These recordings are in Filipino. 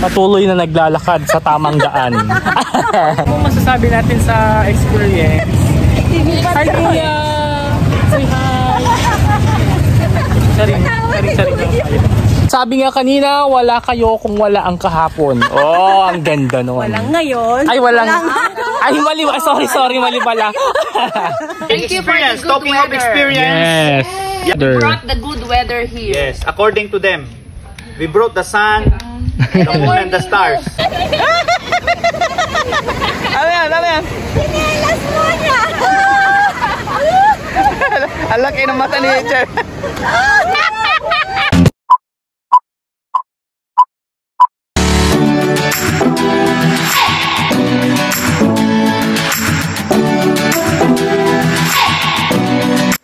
Patuloy na naglalakad sa tamang daan. Ano masasabi natin sa experience? Hi Kuya! Say hi! Sorry. Sabi nga kanina, wala kayo kung wala ang kahapon. Oh, ang ganda nun. Walang ngayon. Ay, walang. Ay, mali. Sorry, mali pala. Thank you for the good Talking weather. Of experience. Yes. We brought the good weather here. Yes, according to them. We brought the sun, the moon, and the stars. Ano yan? Sinelas mo niya! Ang laki ng mata ni Richard.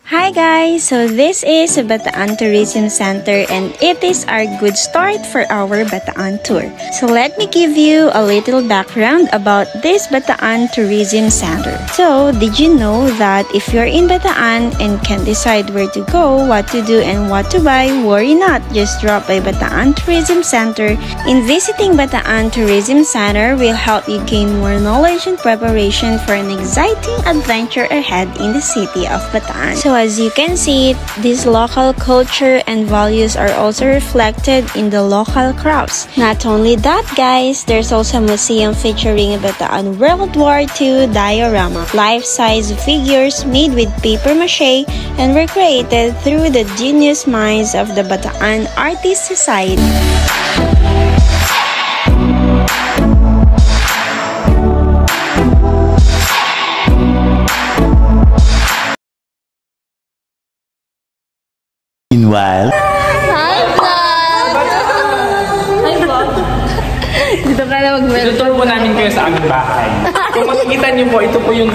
Hi guys! So this is Bataan Tourism Center and it is our good start for our Bataan tour. So let me give you a little background about this Bataan Tourism Center. So did you know that if you're in Bataan and can't decide where to go, what to do and what to buy, worry not. Just drop by Bataan Tourism Center. In visiting Bataan Tourism Center will help you gain more knowledge and preparation for an exciting adventure ahead in the city of Bataan. So as you can see, this local culture and values are also reflected in the local crafts. Not only that guys, there's also a museum featuring Bataan World War II diorama. Life-size figures made with paper mache and were created through the genius minds of the Bataan Artist Society. Meanwhile, Dito ka na mag-welcome. Tutur po namin kayo sa aming bahay. Kung makikita niyo po, ito po yung...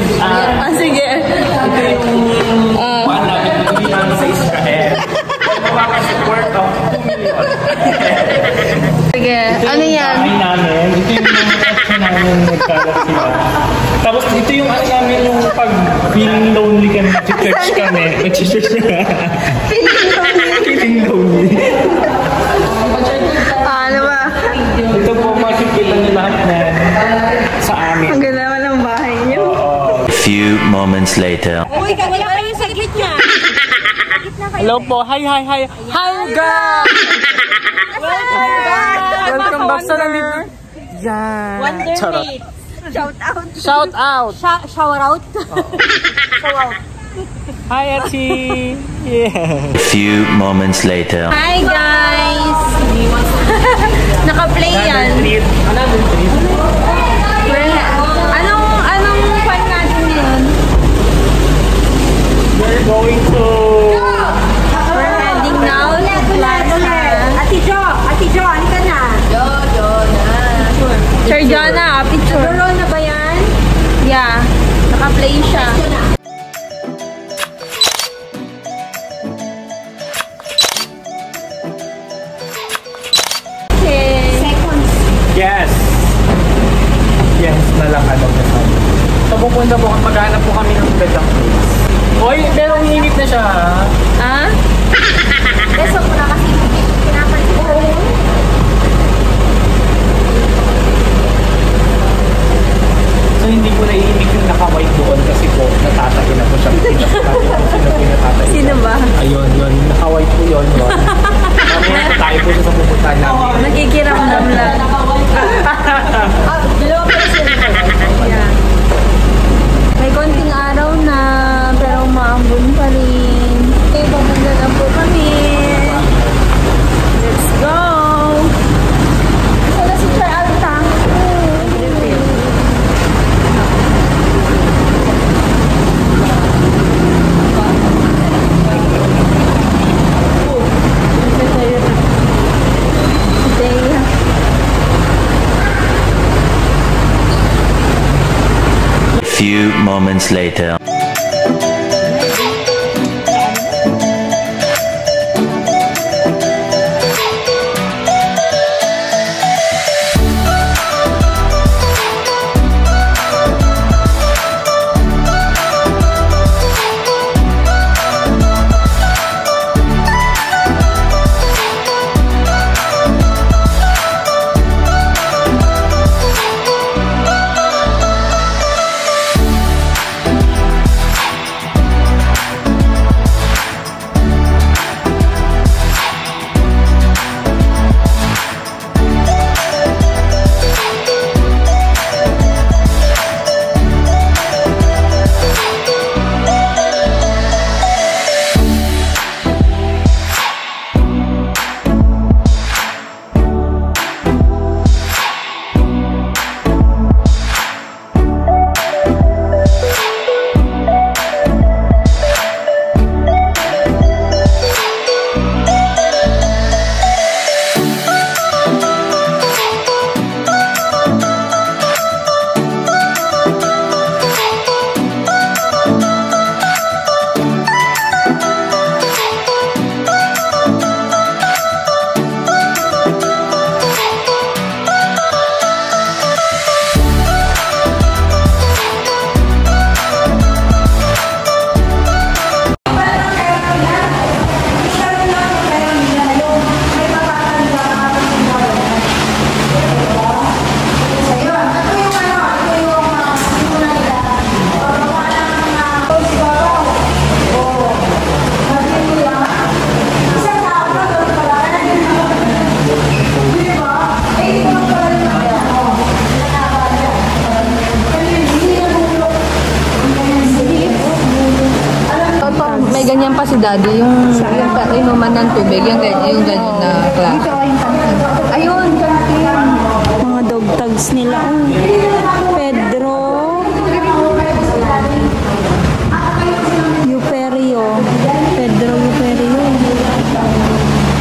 sige. Ito yung... Kuhaan namin, hindi namin sa Israel. Makakasupport of 2 million. Sige, ano yan? Ito yung namin. Ito yung mga action namin nagkalat sila. Tapos ito yung ano namin yung pag feeling lonely kami, nag-church kami. Feeling lonely. Ano ba? Ito po, makikita niyo lahat na sa amin. Ang ganda naman ng bahay niyo. a few moments later. Uy, kaya pa yung sa gitna. Hello po. Hi guys! Welcome back sa nandito. Yan. Wondermate. Shout out. Shout out. Shower out. Show out. Hi Achi. Yeah. A few moments later. Hi guys. Naka-play yan. Another trip. Anong fun natin yun? We're going to... We're heading now to Plaza. Ate Jo, halika na. Sir Jonna, picture. Nag-roll na ba yan? Yeah. Naka-play siya. Okay. Seconds. Yes. Yes, nalakad ako na. So pupunta po, maghanap po kami ng gandang place. Hoy, pero uminit na siya. Ah? Beso ko na kasi pinapansin ko. So hindi ko naiimik yung naka-white doon kasi po natatagi na po siya. Sino ba? Ayun, yun. Naka-white po yun. Mamaya po tayo po sa pupuntahan namin. Nakikiramdam lang. Dalawa pa sila. Yeah. May konting araw na, pero maambon pa rin. Okay, pupunta na po kami. Let's go! Wala si Sir Alta. A few moments later. ganyan pa si Daddy, yung inuman ng tubig, yung ganyan na klase. Ayun, Mga dog tags nila. Oh. Pedro. Euperio. Pedro Euperio.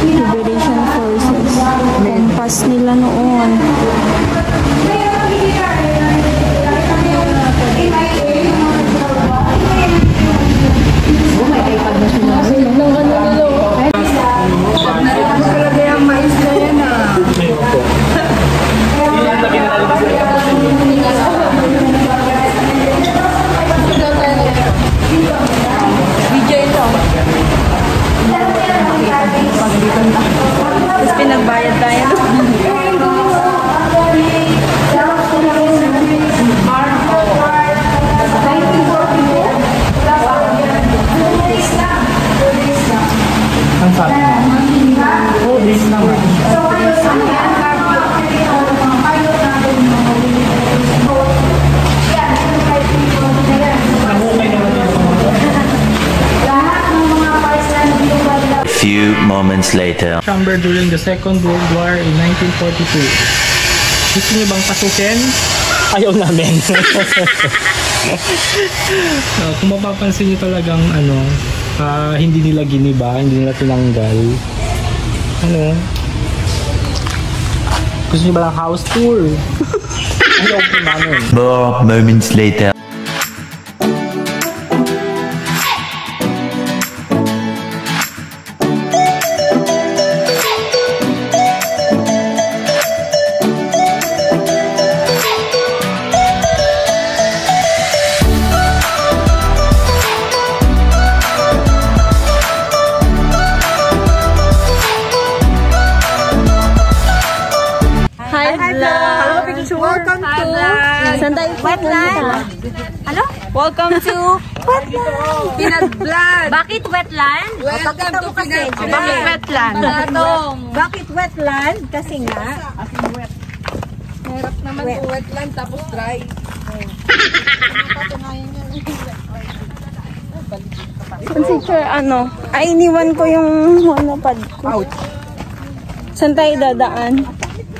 Liberation Forces. Compass nila noon. Tapos pinagbayad tayo. Ang sabi mo? Oh, this naman. A few moments later. Chamber during the Second World War in 1942. Gusto niyo bang pasukin? Ayaw namin. Kung mapapansin niyo talagang hindi nila giniba, hindi nila tinanggal. Gusto niyo ba ng house tour? Ayaw po namin. More moments later. Wetland. Ano? Welcome to Wetland. Pinag-vlog. Bakit wetland? Welcome to Pinag-vlog. Bakit wetland? Bakit wetland? Kasi nga, Hirap naman po wetland tapos dry. Teacher, iniwan ko yung monopod ko. Saan tayo dadaan?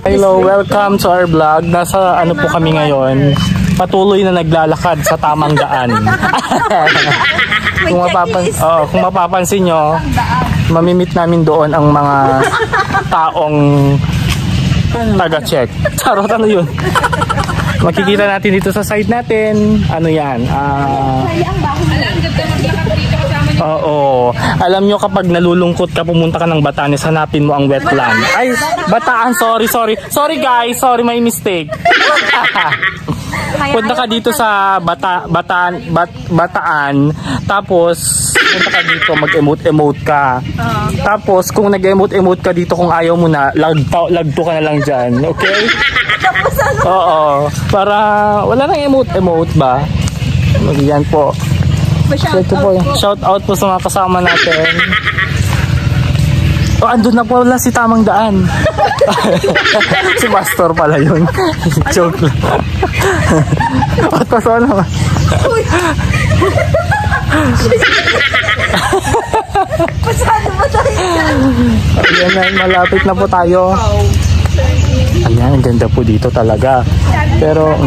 Hello, welcome to our vlog. Nasa po kami ngayon. Patuloy na naglalakad sa tamang daan. Kung mapapansin nyo, mamimit namin doon ang mga taong taga-check. Charot, ano yun? Makikita natin dito sa side natin. Ano yan? Oo. Alam nyo kapag nalulungkot ka, pumunta ka ng Batanes, hanapin mo ang wetland. Ay, Bataan, sorry. Sorry guys, sorry, may mistake. Punta ka dito sa Bataan, tapos punta ka dito, mag-emote ka. Tapos kung nag-emote ka dito, kung ayaw mo na, lagto ka na lang dyan, okay? Oo. Para wala nang emote ba? Yan po. Shout out po sa mga kasama natin. Andun na po lang si Tamang Daan. Si Pastor pala yun. Joke lang. At paso naman. pasado mo tayo. Ayan na, malapit na po tayo. Ayan, ang ganda po dito talaga. Pero,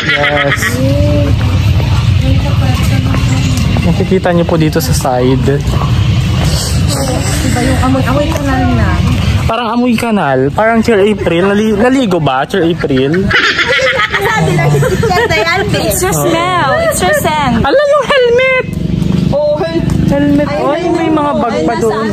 yes. Nakikita niyo po dito sa side. Diba yung amoy kanal na? Parang amoy kanal. Parang Cheer April. Naligo ba? Cheer April? It's your smell. It's your scent. Ala, yung helmet! Oh, helmet. Oh, may mga bag pa doon.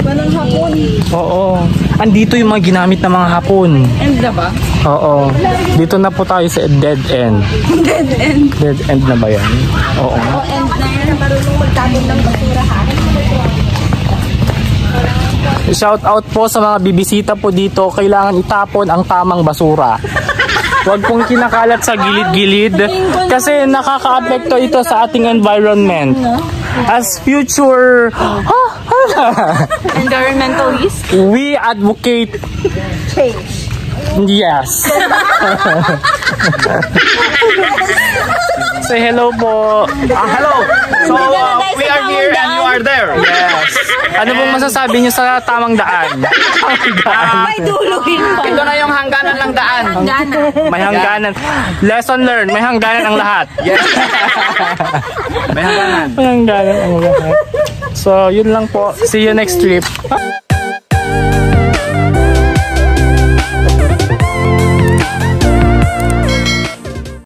Walang hapon. Oo. Andito yung mga ginamit ng mga hapon. End na ba? Oo. Dito na po tayo sa dead end. Dead end. Dead end na ba yan? Oo. End na yan. Marunong magtapon ng basura ha. Shout out po sa mga bibisita po dito. Kailangan itapon ang tamang basura. Huwag pong kinakalat sa gilid-gilid kasi nakaka-apekto ito sa ating environment. As future Environmentalist. we advocate Yes. Say hello po. Hello. So, we are here and you are there. Yes. Ano pong masasabi niyo sa tamang daan? May duluhin pa. Ito na yung hangganan ng daan. May hangganan. Lesson learned. May hangganan ang lahat. Yes. May hangganan. May hangganan ang lahat. So, yun lang po. See you next trip.